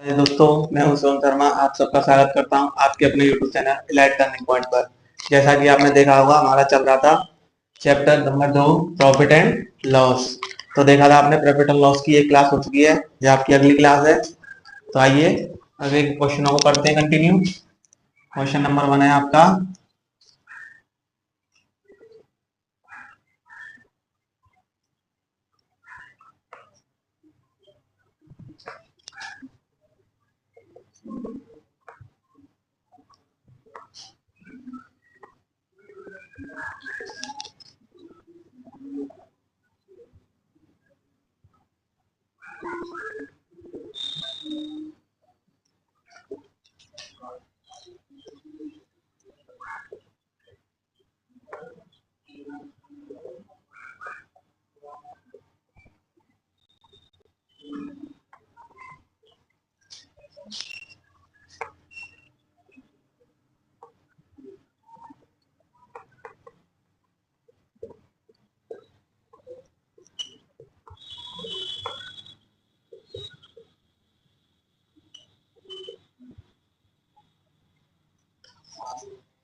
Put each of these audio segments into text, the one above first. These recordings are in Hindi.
हाय दोस्तों, मैं हूं सोम शर्मा। आप सबका स्वागत करता हूं आपके अपने YouTube channel elite turning point पर। जैसा कि आपने देखा होगा, हमारा चल रहा था chapter number 2, profit and loss. तो देखा था आपने, प्रॉफिट एंड लॉस की एक क्लास हो चुकी है, ये आपकी अगली क्लास है। तो आइए अगले क्वेश्चनों को करते हैं कंटिन्यू। क्वेश्चन नंबर 1 है आपका।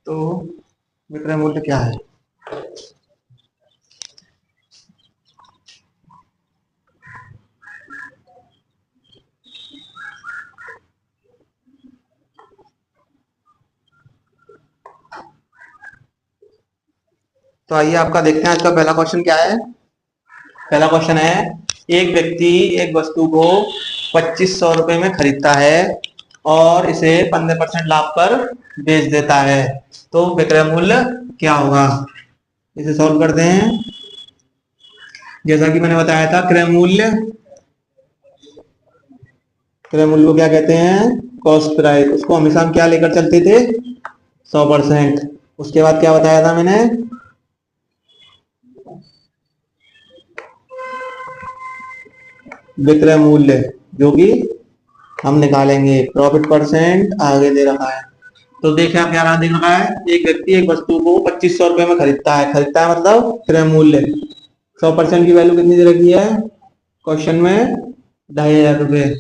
तो विक्रय मूल्य क्या है? तो आइए आपका देखते हैं आज का पहला क्वेश्चन क्या है। पहला क्वेश्चन है, एक व्यक्ति एक वस्तु को 2500 रुपए में खरीदता है और इसे 15% लाभ पर बेच देता है, तो विक्रय मूल्य क्या होगा? इसे सॉल्व करते हैं। जैसा कि मैंने बताया था, क्रय मूल्य को क्या कहते हैं? Cost price. उसको हमेशा हम क्या लेकर चलते थे? 100%। उसके बाद क्या बताया था मैंने? विक्रय मूल्य, जो कि हम निकालेंगे। प्रॉफिट परसेंट आगे दे रखा है। तो देखिए आप, क्या रहा दिख रहा है, एक व्यक्ति एक वस्तु को 2500 रुपए में खरीदता है। खरीदता है मतलब क्रय मूल्य। 100% की वैल्यू कितनी दे रखी है क्वेश्चन में? 2500 रुपए।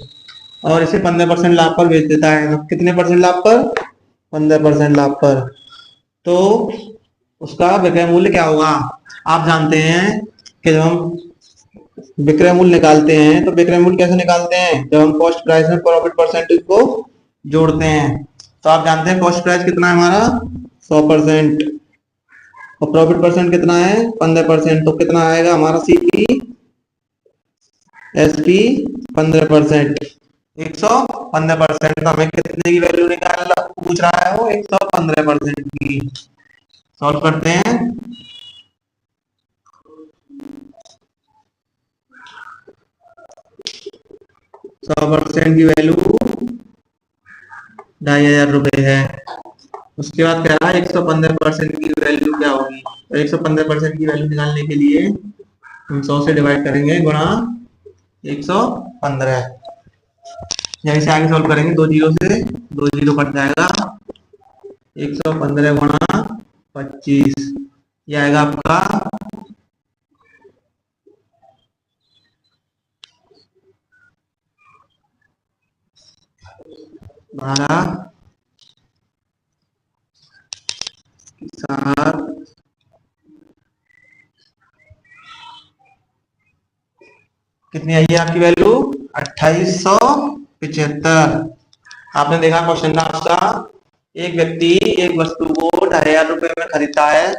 और इसे 15% लाभ पर बेच देता है। तो कितने परसेंट लाभ पर? 15% लाभ पर। तो उसका विक्रय मूल्य क्या होगा? आप जानते हैं कि जब हम विक्रय मूल्य निकालते हैं तो विक्रय मूल्य कैसे निकालते हैं? जब हम कॉस्ट प्राइस में प्रॉफिट परसेंटेज को जोड़ते हैं। तो आप जानते हैं कॉस्ट प्राइस कितना है हमारा? 100%। और प्रॉफिट परसेंट कितना है? 15%। तो कितना आएगा हमारा सीपी? एसपी 15%। 115%। तो हमें कितने की वैल्यू निकालना पूछ रहा है? वो 115% की। सॉल्व करते हैं। 100% की वैल्यू 2500 रुपए है। उसके बाद कह रहा है 115% की वैल्यू क्या होगी? तो 115% की वैल्यू निकालने के लिए हम 100 से डिवाइड करेंगे, गुणा 115। यहीं से आगे सॉल्व करेंगे, 2 जीरो से 2 जीरो कट जाएगा। 115 गुणा 25, ये आएगा आपका 12 कितनी आई है आपकी वैल्यू? 2875। आपने देखा क्वेश्चन था आपका, एक व्यक्ति एक वस्तु को 2500 रुपए में खरीदता है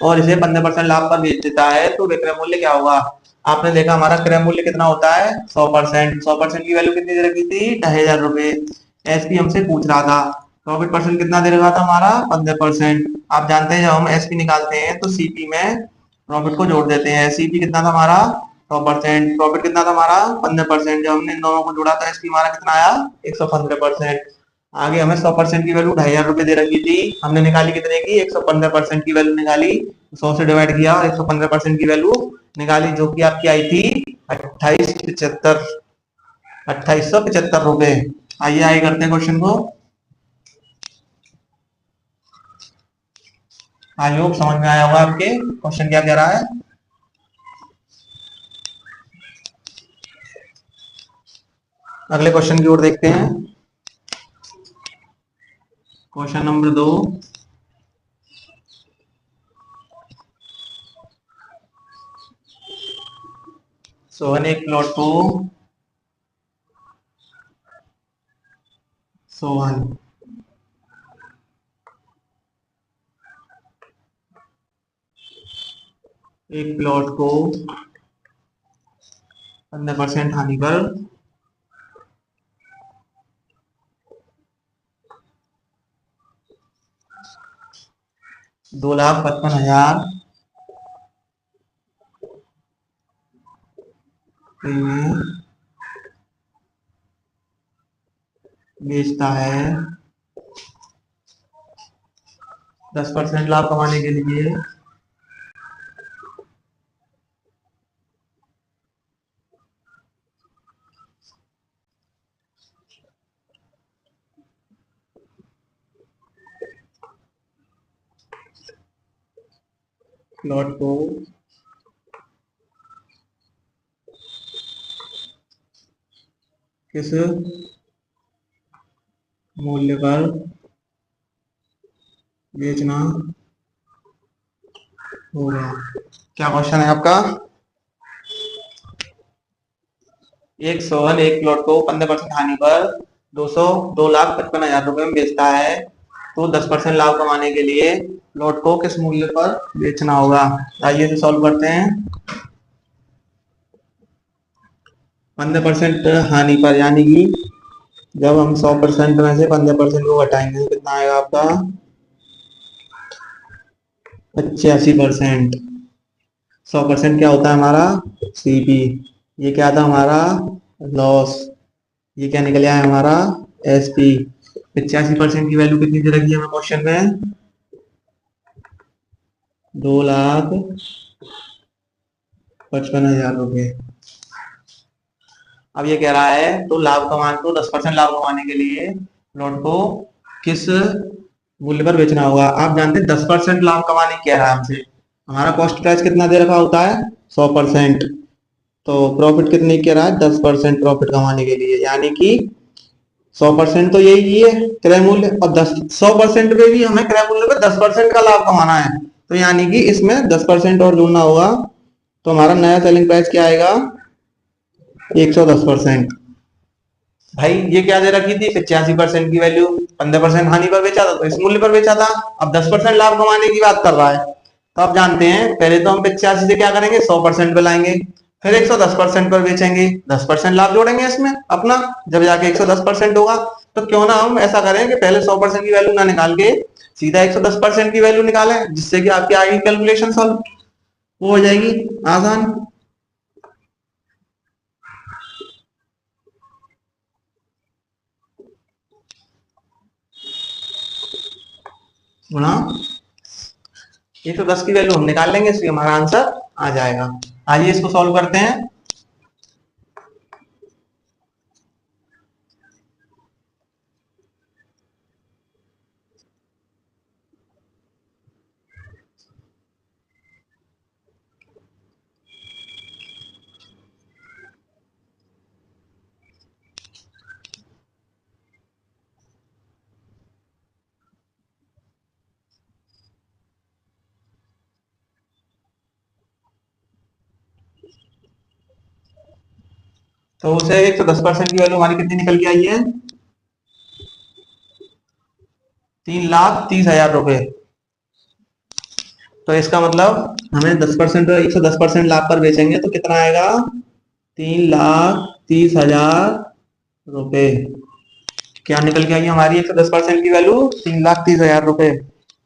और इसे 15% लाभ पर बेच देता है, तो विक्रय मूल्य क्या होगा? आपने देखा हमारा क्रय मूल्य कितना होता है? 100%। 100% की वैल्यू कितनी दे रखी थी? 2500 रुपए। एसपी हमसे पूछ रहा था। प्रॉफिट परसेंट कितना दे रखा था हमारा? 15%। आप जानते हैं जब हम एसपी निकालते हैं तो सीपी में प्रॉफिट को जोड़ देते हैं। सीपी कितना था हमारा? 100%। प्रॉफिट कितना था हमारा? 15%। जब हमने इन दोनों को जोड़ा तो एसपी हमारा कितना आया? 115%। आगे हमें 100% की वैल्यू 2500 रुपए दे रखी थी, हमने निकाली कितने की? 115% की वैल्यू निकाली। 100 से डिवाइड किया और 115% की वैल्यू निकाली, जो कि आपकी आई थी 2875 रुपए। आइए आगे करते हैं क्वेश्चन को। आई होप समझ में आया होगा आपके क्वेश्चन क्या कह रहा है। अगले क्वेश्चन की ओर देखते हैं। Question number 2। सोहन एक प्लॉट को सोहन एक प्लॉट को 15% हानि पर 2,55,000 में बेचता है। 10% लाभ कमाने के लिए प्लॉट को किस मूल्य पर बेचना होगा। क्या क्वेश्चन है आपका? एक सोहन एक प्लॉट को 15% हानि पर 2,55,000 रुपए में बेचता है, तो 10% लाभ कमाने के लिए प्लॉट को किस मूल्य पर बेचना होगा। आइए तो सॉल्व करते हैं। 15% हानि पर यानी कि जब हम 100% में से 15% को घटाएंगे तो कितना आएगा आपका? 85%। 100% क्या होता है हमारा? सीपी। ये क्या था हमारा? लॉस। ये क्या निकल आया हमारा? एसपी। 85% की वैल्यू कितनी दे रखी है हमें क्वेश्चन में? 2,55,000 रुपए। अब ये कह रहा है तो लाभ कमाने को 10% लाभ कमाने के लिए प्लॉट को किस मूल्य पर बेचना होगा। आप जानते हैं 10% लाभ कमाने क्या है हमसे। हमारा कॉस्ट प्राइस कितना दे रखा होता है? 100%। तो प्रॉफिट कितनी कह रहा है? 10% प्रॉफिट कमाने के लिए, यानी कि 100% तो यही है क्रय मूल्य, और 100% पे भी हमें क्रय मूल्य पे 10% का लाभ कमाना है, तो यानी कि इसमें 10% और जोड़ना होगा। तो हमारा नया सेलिंग प्राइस क्या आएगा? 110%। भाई ये क्या दे रखी थी? 85% की वैल्यू। 15% हानि पर बेचा था तो इस मूल्य पर बेचा था। अब 10% लाभ कमाने की बात कर रहा है, तो आप जानते हैं पहले तो हम 85 से क्या करेंगे? 100% पे लाएंगे, फिर 110% पर बेचेंगे, 10% लाभ जोड़ेंगे इसमें अपना, जब जाके 110% होगा। तो क्यों ना हम ऐसा करें कि पहले 100% की वैल्यू ना निकाल के सीधा 110% की वैल्यू निकालें, जिससे कि आपकी आगे कैलकुलेशन सॉल्व वो हो जाएगी आसान। गुणा 110 की वैल्यू हम निकाल लेंगे, इसलिए हमारा आंसर आ जाएगा। आइए इसको सॉल्व करते हैं। तो उसे 110% की वैल्यू हमारी कितनी निकल के आई है? 3,30,000 रुपए। तो इसका मतलब हमें 10% 110% लाभ पर बेचेंगे तो कितना आएगा? 3,30,000 रुपए। क्या निकल के आई हमारी 110% की वैल्यू? 3,30,000 रुपए।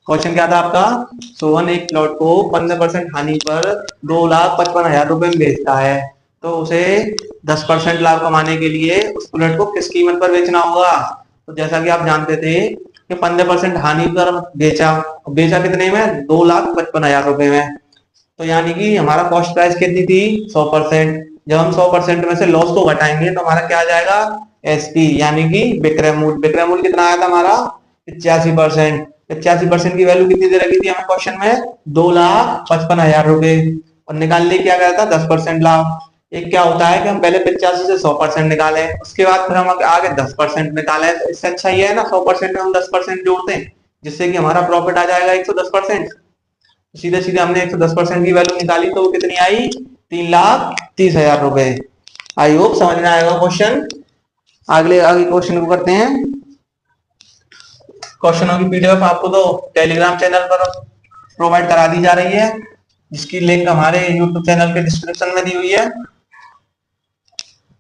क्वेश्चन क्या था आपका? सोहन एक प्लॉट को 15% हानि पर 2,55,000 रुपए में बेचता है, तो उसे 10% लाभ कमाने के लिए उस प्लॉट को किस कीमत पर बेचना होगा। तो जैसा कि आप जानते थे कि 15% हानि पर बेचा, बेचा कितने में? 2,55,000 रुपए में। तो यानी कि हमारा कॉस्ट प्राइस कितनी थी? 100%। जब हम 100% में से लॉस को घटाएंगे तो हमारा क्या आ जाएगा? एसपी, यानी कि विक्रय मूल्य। विक्रय मूल्य कितना आया था हमारा? 85%। 85% की वैल्यू कितनी दे रखी थी हमें क्वेश्चन में? 2,55,000 रुपए। और निकालने क्या करा था? 10% लाभ। एक क्या होता है कि हम पहले 85 से 100% निकालें, उसके बाद फिर हम आगे 10% निकालें। तो इससे अच्छा ये है ना 100% में हम 10% जोड़ते हैं, जिससे कि हमारा प्रॉफिट आ जाएगा 110%। सीधे सीधे हमने 110% की वैल्यू निकाली तो वो कितनी आई, 3,30,000 रुपए। आई होप समझ में आएगा क्वेश्चन। अगले आगे क्वेश्चन को करते हैं। क्वेश्चनों की पीडीएफ आपको तो टेलीग्राम चैनल पर प्रोवाइड करा दी जा रही है, जिसकी लिंक हमारे यूट्यूब चैनल के डिस्क्रिप्शन में दी हुई है।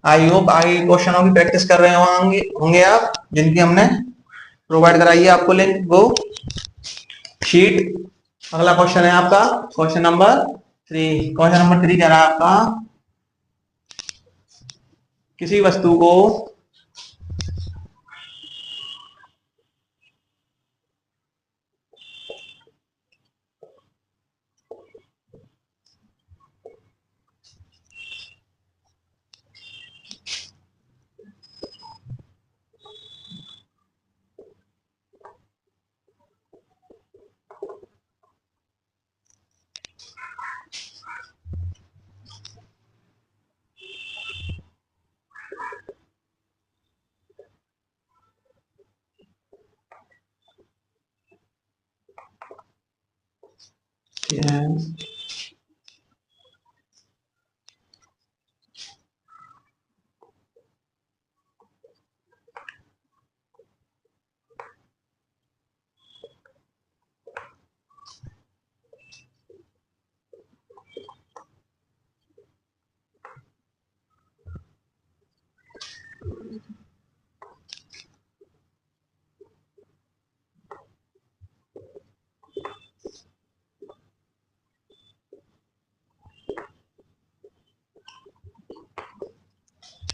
आई होप आगे क्वेश्चनों की प्रैक्टिस कर रहे होंगे आप, जिनकी हमने प्रोवाइड कराई है आपको लिंक वो शीट। अगला क्वेश्चन है आपका क्वेश्चन नंबर 3। क्वेश्चन नंबर 3 कह रहा है आपका, किसी वस्तु को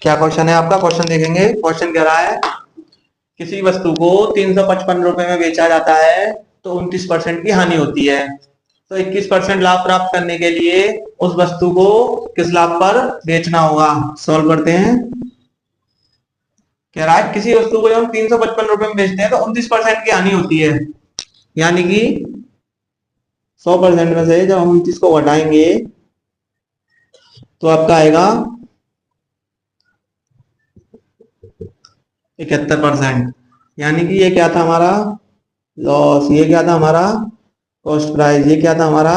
क्या क्वेश्चन है आपका, क्वेश्चन देखेंगे। क्वेश्चन कह रहा है, किसी वस्तु को 355 रुपए में बेचा जाता है तो 29% की हानि होती है, तो 21% लाभ प्राप्त करने के लिए उस वस्तु को किस लाभ पर बेचना होगा। सॉल्व करते हैं। कह रहा है किसी वस्तु को जब हम 355 रुपए में बेचते हैं तो 29% की हानि होती है, यानी कि 100% में से जब हम 29 को घटाएंगे तो आपका आएगा 71%। यानी कि ये क्या था हमारा लॉस, ये क्या था हमारा कॉस्ट प्राइस, ये क्या था हमारा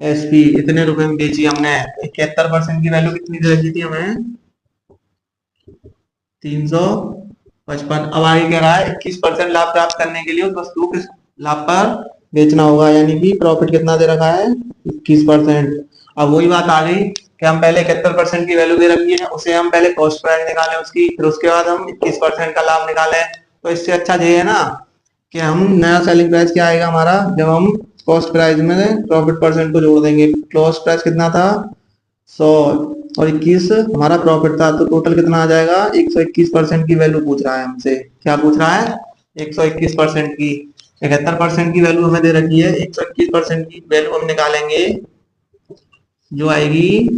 एसपी। इतने रुपए में बेची हमने। 71% की वैल्यू कितनी दे रखी थी हमें, 355। अब आगे कह रहा है 21% लाभ प्राप्त करने के लिए उस वस्तु को किस लाभ पर बेचना होगा, यानी कि प्रॉफिट कितना दे रखा है 21%। अब वही बात आ गई कि हम पहले 71% की वैल्यू दे रखी है, उसे हम पहले कॉस्ट प्राइस निकालें उसकी, फिर उसके बाद हम 21% का लाभ निकालें। तो इससे अच्छा ये है ना कि हम नया सेलिंग प्राइस क्या आएगा हमारा, जब हम कॉस्ट प्राइस में प्रॉफिट परसेंट को जोड़ देंगे। कॉस्ट प्राइस कितना था 100 और 21 हमारा प्रॉफिट था, तो टोटल कितना आ जाएगा 121% की वैल्यू पूछ रहा है हमसे। क्या पूछ रहा है 121% की। 71% की वैल्यू हमें दे रखी है, 121% की वैल्यू हम निकालेंगे जो आएगी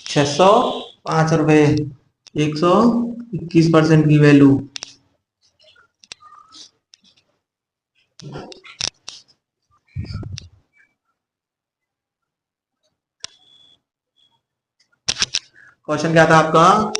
605 रुपए। 121% की वैल्यू। क्वेश्चन क्या था आपका,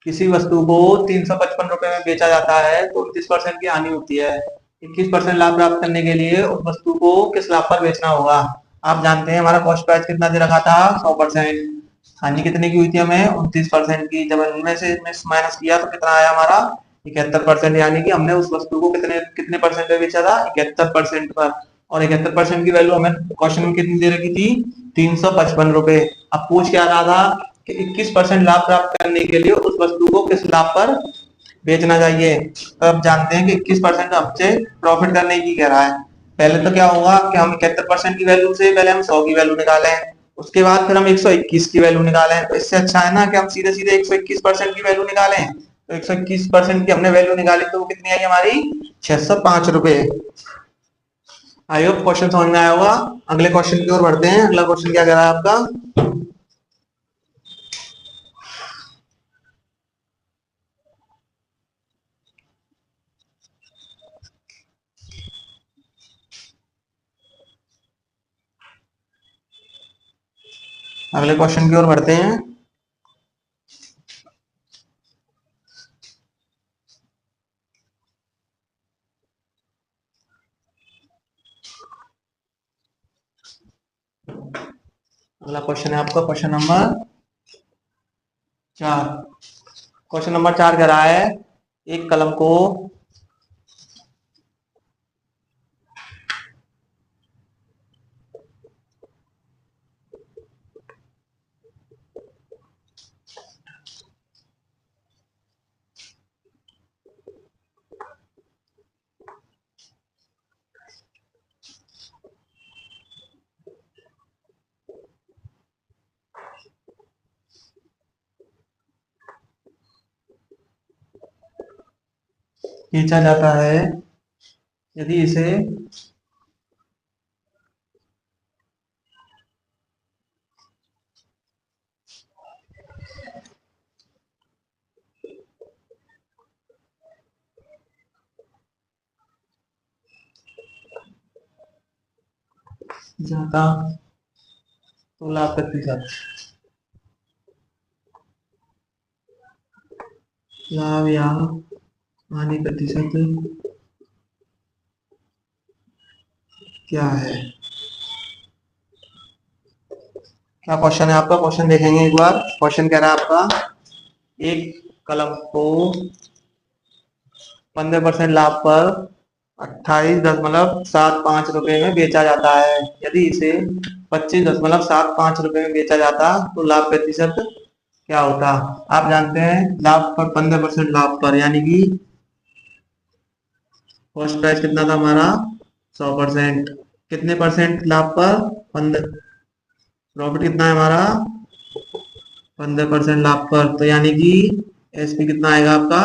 किसी वस्तु को 355 रुपए में बेचा जाता है तो 29% की हानि होती है, 21% लाभ प्राप्त करने के लिए उस वस्तु को किस लाभ पर बेचना होगा। आप जानते हैं हमारा कॉस्ट प्राइस कितना दे रखा था 100%, हानि कितने की हुई थी हमें 29% की। जब इनमें से माइनस किया तो कितना आया हमारा 71%, यानी कि हमने उस वस्तु को कितने कितने परसेंट पे बेचा था 71% पर। और 71% की वैल्यू हमें क्वेश्चन में कितनी दे रखी थी 355 रुपए। अब पूछ क्या रहा था कि 21% लाभ प्राप्त करने के लिए उस वस्तु को किस लाभ पर बेचना चाहिए। तो अब जानते हैं कि 21% हमसे प्रॉफिट करने की कह रहा है। पहले तो क्या होगा कि हम 71% की वैल्यू से पहले हम 100 की वैल्यू निकालें, उसके बाद फिर हम 121 की वैल्यू निकालें। तो इससे अच्छा है ना कि हम सीधे सीधे 121% की वैल्यू निकालें। तो 121% की हमने वैल्यू निकाली तो वो कितनी आई हमारी 605 रुपए। आई होप क्वेश्चन समझ में आया होगा। अगले क्वेश्चन की ओर बढ़ते हैं। अगला क्वेश्चन क्या कह रहा है आपका? अगले क्वेश्चन की ओर बढ़ते हैं। अगला क्वेश्चन है आपका क्वेश्चन नंबर 4। क्वेश्चन नंबर 4 कह रहा है एक कलम को खींचा जाता है यदि इसे जाता तो लाभ प्रतिशत, लाभ या हानि प्रतिशत क्या है? क्या क्वेश्चन है आपका? क्वेश्चन देखेंगे एक बार। क्वेश्चन कह रहा है आपका एक कलम को 15% लाभ पर 28.75 रुपए में बेचा जाता है। यदि इसे 25.75 रुपए में बेचा जाता तो लाभ प्रतिशत क्या होता? आप जानते हैं लाभ पर 15% लाभ पर यानी कि फर्स्ट प्राइस कितना था हमारा? 100%। कितने परसेंट लाभ पर? 15। प्रॉफिट कितना है हमारा? 15% लाभ पर, तो यानी कि एसपी कितना आएगा आपका?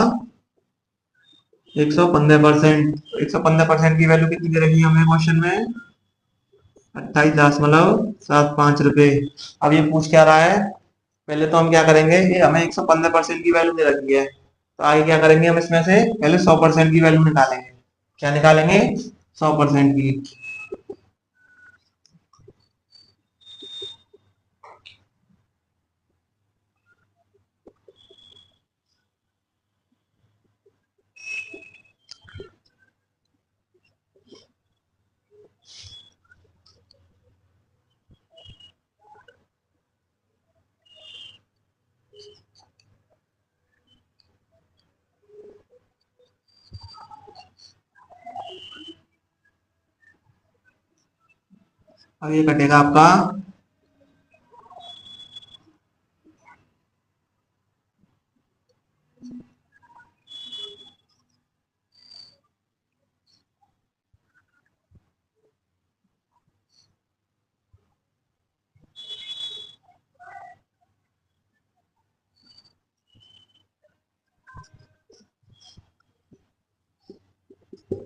115%। 115% की वैल्यू कितनी दे रखी है हमें क्वेश्चन में? 28.75 रुपए। अब ये पूछ क्या रहा है? पहले तो हम क्या करेंगे, ये हमें 115% की वैल्यू दे रखी है, तो आगे क्या करेंगे, हम इसमें से पहले 100% की वैल्यू निकालेंगे। क्या निकालेंगे? 100% की। अब ये कटेगा आपका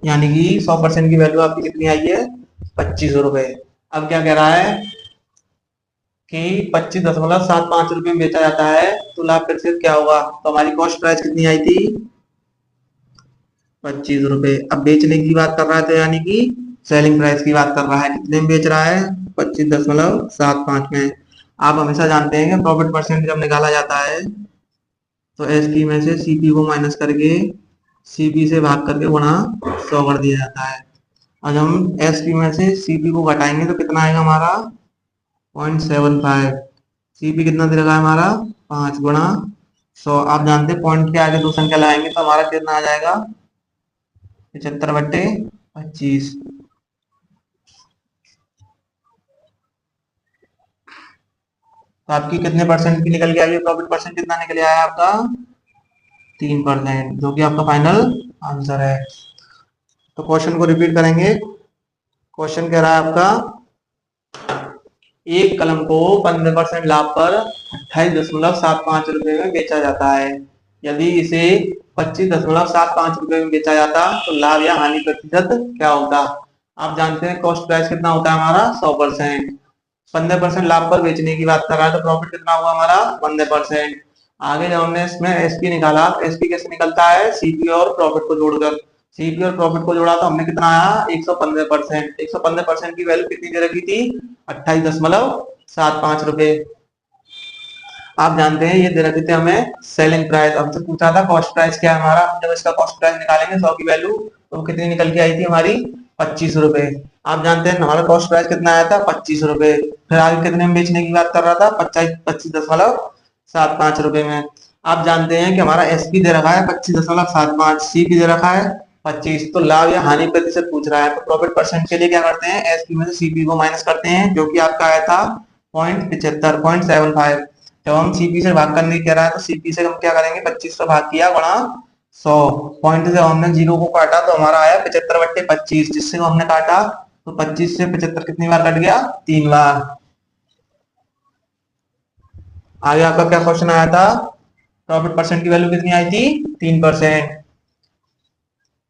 यानी कि 100% की वैल्यू आपकी कितनी आई है? 2500 रुपए। अब क्या कह रहा है कि 25.75 रुपए में बेचा जाता है तो लाभ प्रतिशत क्या होगा? तो हमारी कॉस्ट प्राइस कितनी आई थी? 25 रुपए। अब बेचने की बात कर रहा है तो यानी कि सेलिंग प्राइस की बात कर रहा है, कितने में बेच रहा है? 25.75 में। आप हमेशा जानते हैं कि प्रॉफिट परसेंट जब निकाला जाता है तो एसपी में से सीपी को माइनस करके सीपी से भाग करके गुणा 100 कर दिया जाता है। आज हम एसपी में से सीपी को घटाएंगे तो कितना आएगा हमारा? 0.75। सीपी कितना दे रखा है हमारा? 5 गुणा 100। आप जानते हैं पॉइंट के आगे दो संख्या लगाएंगे तो हमारा कितना आ जाएगा? 75/25। तो आपकी कितने परसेंट की निकल के आई है? प्रॉफिट परसेंट कितना निकल आया आपका? 3%, जो कि आपका फाइनल आंसर है। तो क्वेश्चन को रिपीट करेंगे। क्वेश्चन कह रहा है आपका एक कलम को 15% लाभ पर 28.75 रुपए में बेचा जाता है। यदि इसे 25.75 रुपए में बेचा जाता तो लाभ या हानि प्रतिशत क्या होता? आप जानते हैं कॉस्ट प्राइस कितना होता है हमारा 100%। 15% लाभ पर बेचने की बात कर रहा है तो प्रॉफिट कितना हुआ हमारा 15%। आगे जब हमने इसमें एसपी निकाला, एसपी कैसे निकलता है, सीपी और प्रॉफिट को जोड़कर। सीपी और प्रॉफिट को जोड़ा तो हमने कितना आया 115%। 115% की वैल्यू कितनी दे रखी थी 28.75 रुपए। आप जानते हैं ये दे रखे थे हमें सेलिंग प्राइस। हमसे पूछा था कॉस्ट प्राइस क्या है हमारा, जब इसका कॉस्ट प्राइस निकालेंगे 100 की वैल्यू तो कितनी निकल के आई थी हमारी 25 रुपए। आप जानते हैं हमारा कॉस्ट प्राइस कितना आया था 25 रुपए। फिर आगे कितने में बेचने की बात कर रहा था 25.75 रुपए में। आप जानते हैं कि हमारा एसपी दे रखा है 25.75, सीपी दे रखा है 25। तो लाभ या हानि प्रतिशत पूछ रहा है तो प्रॉफिट परसेंट के लिए क्या करते हैं, एसपी में से सीपी को माइनस करते हैं जो कि आपका आया था 0.75 जब हम सीपी से भाग करने की कह रहा है तो सीपी से हम क्या करेंगे 25 से भाग किया गुणा 100। पॉइंट से हमने जीरो को काटा तो हमारा आया 75/25, जिससे हमने काटा तो 25 से 75 कितनी बार कट गया 3 बार। आगे आपका क्या क्वेश्चन आया था, प्रॉफिट परसेंट की वैल्यू कितनी आई थी 3%।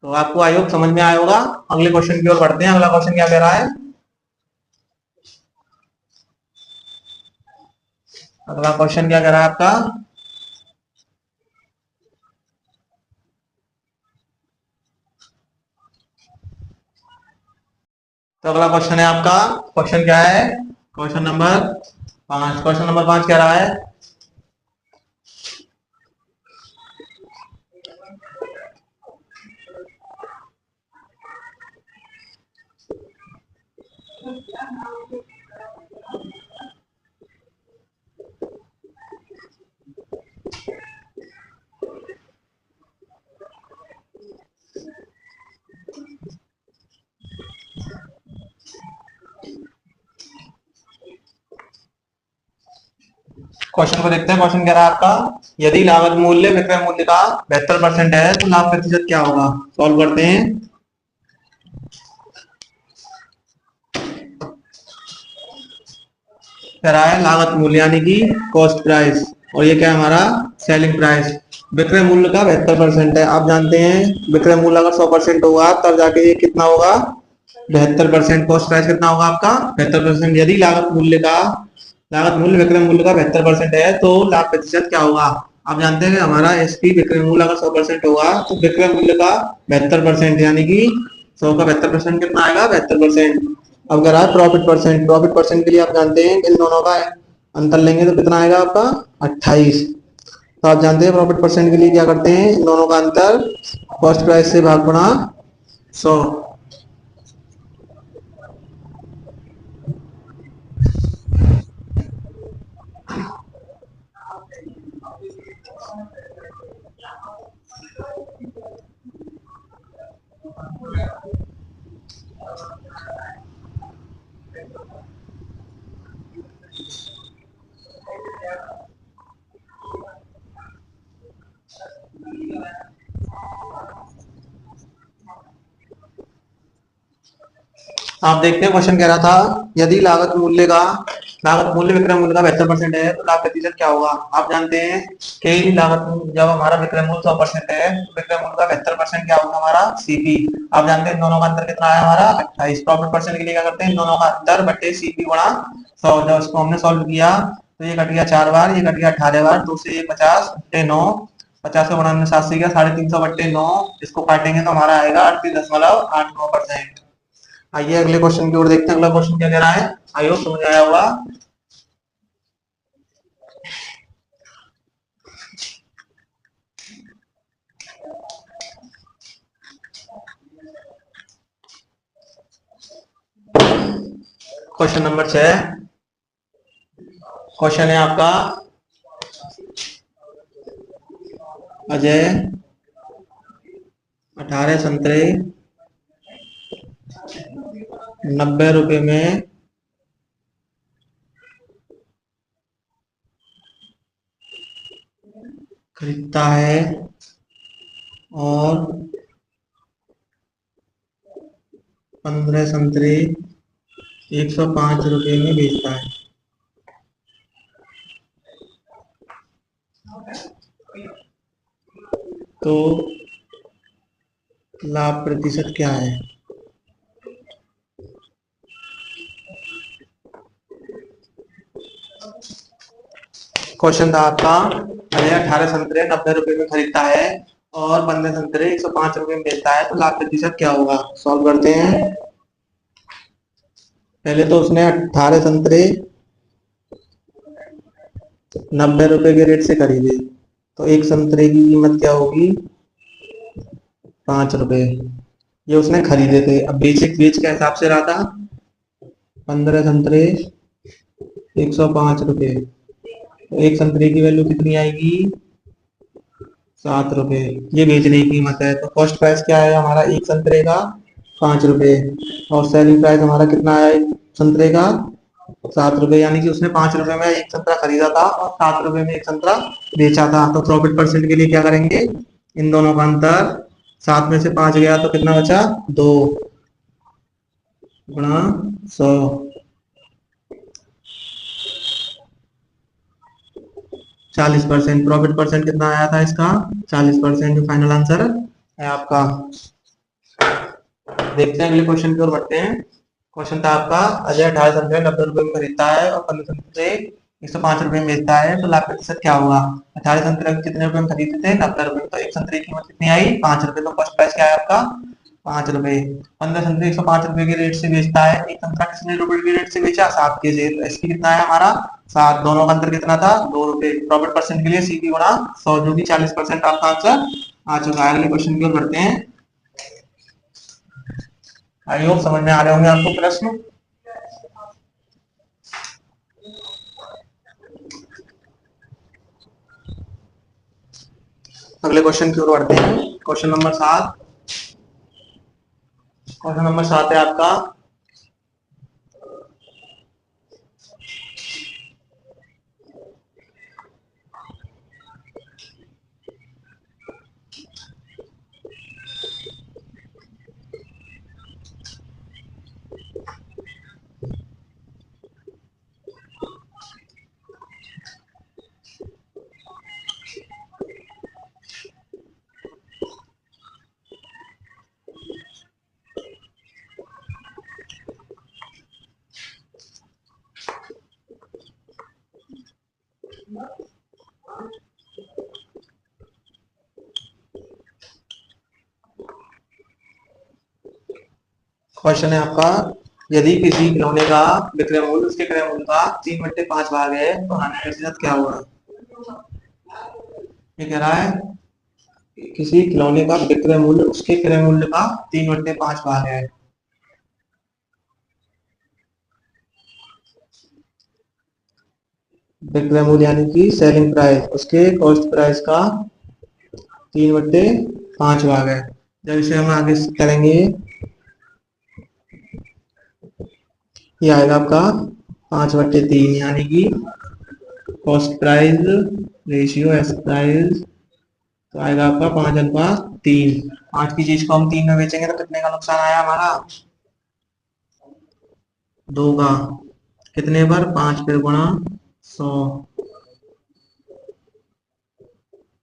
तो आपको आई होप समझ में आया होगा। अगले क्वेश्चन की ओर बढ़ते हैं। अगला क्वेश्चन क्या कह रहा है, अगला क्वेश्चन क्या कह रहा है आपका, तो अगला क्वेश्चन है आपका, क्वेश्चन क्या है, क्वेश्चन नंबर 5। क्वेश्चन नंबर 5 कह रहा है, क्वेश्चन को देखते हैं। क्वेश्चन कह रहा है आपका, यदि लागत मूल्य विक्रय मूल्य का 72% है तो लाभ प्रतिशत क्या होगा। सॉल्व करते हैं। कह रहा है लागत मूल्य यानी कि कॉस्ट प्राइस, और ये क्या है हमारा सेलिंग प्राइस। विक्रय मूल्य का 72% है। आप जानते हैं विक्रय मूल्य अगर 100% होगा तब जाके ये कितना होगा 72%। कॉस्ट प्राइस कितना होगा आपका 72%। यदि लागत मूल्य विक्रय मूल्य का 72% है तो लाभ प्रतिशत क्या होगा। आप जानते हैं हमारा एसपी विक्रय मूल्य अगर 100% होगा तो विक्रय मूल्य का 72% यानी कि 100 का 72% कितना आएगा 72%। अब कह रहा है प्रॉफिट परसेंट। प्रॉफिट परसेंट के लिए आप जानते हैं इन दोनों का अंतर लेंगे तो कितना आएगा आपका 28। तो आप जानते हैं प्रॉफिट परसेंट के लिए क्या करते हैं, इन दोनों का अंतर कॉस्ट प्राइस से भाग गुणा 100। आप देखते हैं क्वेश्चन कह रहा था, यदि लागत मूल्य विक्रय मूल्य का 72% है तो लाभ प्रतिशत क्या होगा। आप जानते हैं कि लागत जब हमारा विक्रय मूल्य 100% है तो विक्रय मूल्य का 72% क्या होगा हमारा सीपी। आप जानते हैं इन दोनों का अंतर कितना आया हमारा 28। प्रॉफिट परसेंट के लिए क्या करते हैं, इन दोनों का अंतर बटे सीपी गुणा 100। जब इसको हमने सॉल्व किया तो ये कट गया 4 बार, ये कट गया 18 बार, 2 से 50 बटे 9, 50 से गुणा 7 से गया 350/9। इसको काटेंगे तो हमारा आएगा 38.89%। आइए अगले क्वेश्चन की ओर देखते हैं। अगला क्वेश्चन क्या कह रहा है, आइए समझ आया होगा। Question number 6। क्वेश्चन है आपका, अजय 18 संतरे 90 रुपए में खरीदता है और 15 संतरे 105 रुपए में बेचता है, तो लाभ प्रतिशत क्या है। क्वेश्चन था आपका, अजय 18 संतरे 90 रुपए में खरीदता है और 15 संतरे 105 रुपए में बेचता है, तो लाभ प्रतिशत क्या होगा? सॉल्व करते हैं। पहले तो उसने 18 संतरे 90 रुपए के रेट से खरीदे, तो एक संतरे की कीमत क्या होगी? 5 रुपए। ये उसने खरीदे थे। अब बेच के हिसाब से रहा था, 15 संतरे 105 रुपए, तो एक संतरे की वैल्यू कितनी आएगी? 7 रुपए। ये बेचने की कीमत है। तो कॉस्ट प्राइस क्या है हमारा एक संतरे का? 5 रुपए। और सेलिंग प्राइस हमारा कितना है संतरे का? 7 रुपए। यानी कि उसने 5 रुपए में एक संतरा खरीदा था और 7 रुपए में एक संतरा बेचा था। तो प्रॉफिट परसेंट के लिए क्या करेंगे? इन दोनों का अंतर, 7 में से 5 गया तो कितना बचा? 2 गुणा 100, 40%। प्रॉफिट परसेंट कितना आया था इसका? 40%। जो फाइनल आंसर है आपका। देखते हैं अगले क्वेश्चन की ओर बढ़ते हैं। क्वेश्चन था आपका, अजय 18 संतरे 90 रुपए में खरीदता है और 15 संतरे 105 रुपए में बेचता है, तो लाभ प्रतिशत क्या होगा? 18 संतरे कितने रुपए में खरीदते थे? 90 रुपए। तो एक संतरे की कीमत कितनी आई? 5 रुपए। तो फर्स्ट प्राइस क्या है आपका? 5 रुपए। 15 संतरे 105 रुपए के रेट से बेचता है। एक संतरा कितने रुपए के रेट से बेचा? 7 के से। तो इसकी कितना है हमारा? 7। दोनों का अंतर कितना था? 2 रुपए। प्रॉफिट परसेंट के लिए सीपी गुणा 100, जो कि 40% आपका आंसर आ चुका है। अगले क्वेश्चन की ओर बढ़ते हैं। आई होप समझ में आ रहे होंगे आपको प्रश्न। अगले क्वेश्चन की ओर बढ़ते हैं। Question number 7। क्वेश्चन नंबर 7 है आपका, क्वेश्चन है आपका, यदि किसी खिलौने का विक्रय मूल्य उसके क्रय मूल्य का 3/5 भाग है, तो हानि प्रतिशत क्या होगा? ये कह रहा है किसी खिलौने का विक्रय मूल्य उसके क्रय मूल्य का 3/5 भाग है। विक्रय मूल्य यानी कि सेलिंग प्राइस, उसके कॉस्ट प्राइस का 3/5 भाग है। जब इसे हम आगे करेंगे, ये आएगा आपका 5/3, यानी कि cost price ratio S price, तो आएगा आपका 5/3। 5 की चीज को हम 3 में बेचेंगे तो कितने का नुकसान आया हमारा? 2 का। कितने पर? 5 पे गुणा 100।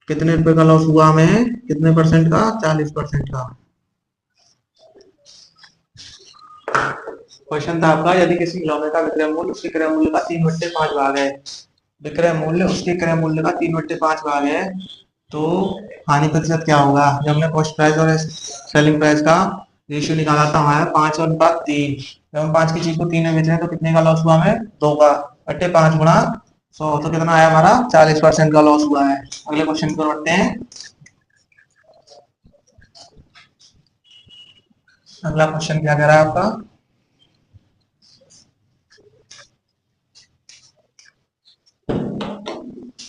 कितने रुपए का लॉस हुआ हमें? कितने परसेंट का? 40% का। क्वेश्चन था आपका, यदि किसी खिलौने का विक्रय मूल्य उसके क्रय मूल्य का 3/5 भाग है, विक्रय मूल्य उसके क्रय मूल्य का 3/5 भाग है, तो हानि प्रतिशत क्या होगा? जब हमने कॉस्ट प्राइस और सेलिंग प्राइस का रेशियो निकाला था हमारा 5/3, जब हम 5 की चीज को 3 में बेच रहे हैं तो कितने का लॉस हुआ हमें? 2 का। 5 गुणा 100, तो कितना आया हमारा? 40% का लॉस हुआ है। अगले क्वेश्चन को बढ़ते हैं। अगला क्वेश्चन क्या कह रहा है आपका?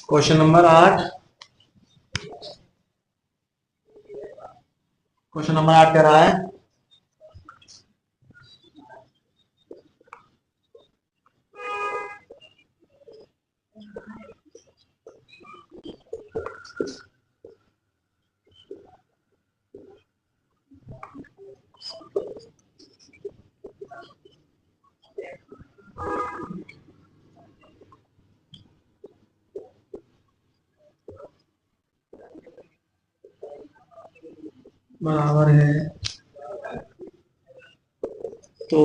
Question number 8। क्वेश्चन नंबर 8 कह रहा है, बराबर है तो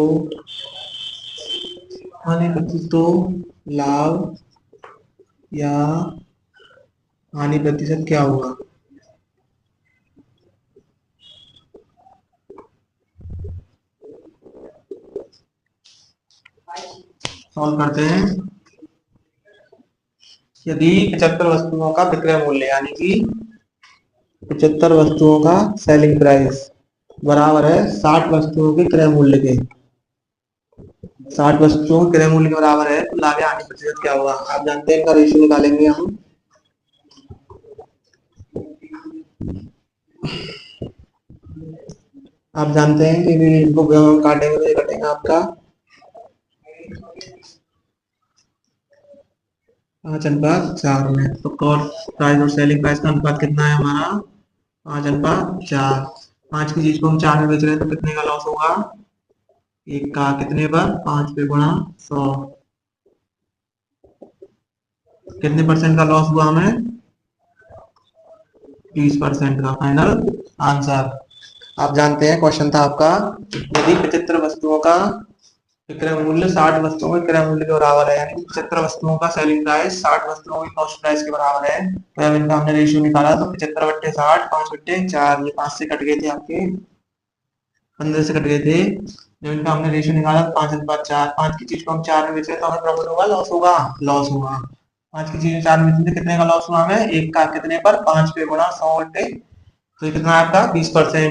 हानि प्रतिशत, तो लाभ या हानि प्रतिशत क्या होगा। सॉल्व करते हैं। यदि 75 वस्तुओं का विक्रय मूल्य यानी कि 75 वस्तुओं का सेलिंग प्राइस बराबर है 60 वस्तुओं के क्रय मूल्य के, 60 वस्तुओं के क्रय मूल्य के बराबर है, तो लाभ या हानि प्रतिशत क्या होगा। आप जानते हैं इनका रेशियो निकालेंगे हम। आप जानते हैं कि इनको काटेंगे तो ये कटेगा आपका 5:4 में। तो कॉस्ट प्राइस और सेलिंग प्राइस का अनुपात कितना है हमारा 5:4। 5 की चीज को हम 4 में बेच रहे हैं तो कितने का लॉस होगा, एक का कितने पर 5 पे गुणा 100, कितने परसेंट का लॉस हुआ हमें 30% का फाइनल आंसर। आप जानते हैं क्वेश्चन था आपका, यदि 75 वस्तुओं का विक्रय मूल्य 60 वस्तुओं के क्रय मूल्य के बराबर है, यानी 75 वस्तुओं का सेलिंग प्राइस 60 वस्तुओं की कॉस्ट प्राइस के बराबर है, तो अब इनका हमने रेशियो निकाला तो 75/60 5/4, ये 5 से कट गए थे आपके, 15 से कट गए थे, जब इनका हमने रेशियो निकाला तो 5:4। 5 की चीज को हम 4 में बेचे तो हमें प्रॉफिट होगा लॉस होगा, लॉस होगा। 5 की चीज 4 में बेचे कितने का लॉस हुआ हमें, एक का कितने पर 5 पे गुणा 100 बटे, तो ये कितना आपका 20%।